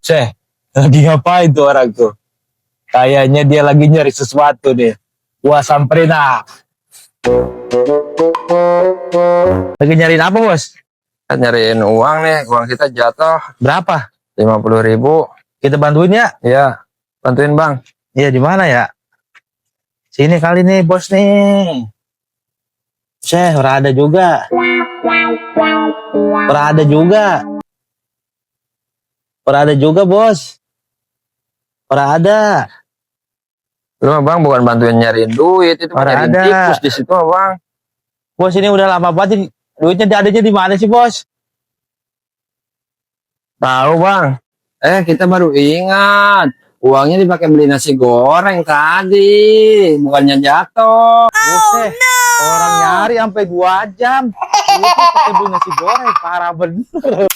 Ceh, lagi ngapain tuh orang tuh? Kayaknya dia lagi nyari sesuatu deh. Gua samperin ah. Lagi nyariin apa, Bos? Kita nyariin uang nih, uang kita jatuh Berapa? 50.000. Kita bantuin ya? Ya, bantuin bang. Iya, di mana ya? Sini kali nih, Bos nih. Ceh, ora ada juga. Ora ada juga. Ora ada juga, Bos. Ora ada. Lu mah bang bukan bantuin nyariin duit, itu mah Ora nyariin ada. tikus di situ bang. Bos, ini udah lama banget. Duitnya adanya di mana sih, Bos? Tahu bang. Kita baru ingat. Uangnya dipakai beli nasi goreng tadi, bukannya jatuh. Buset, orang nyari sampai 2 jam. Duitnya pakai beli nasi goreng, parah bener.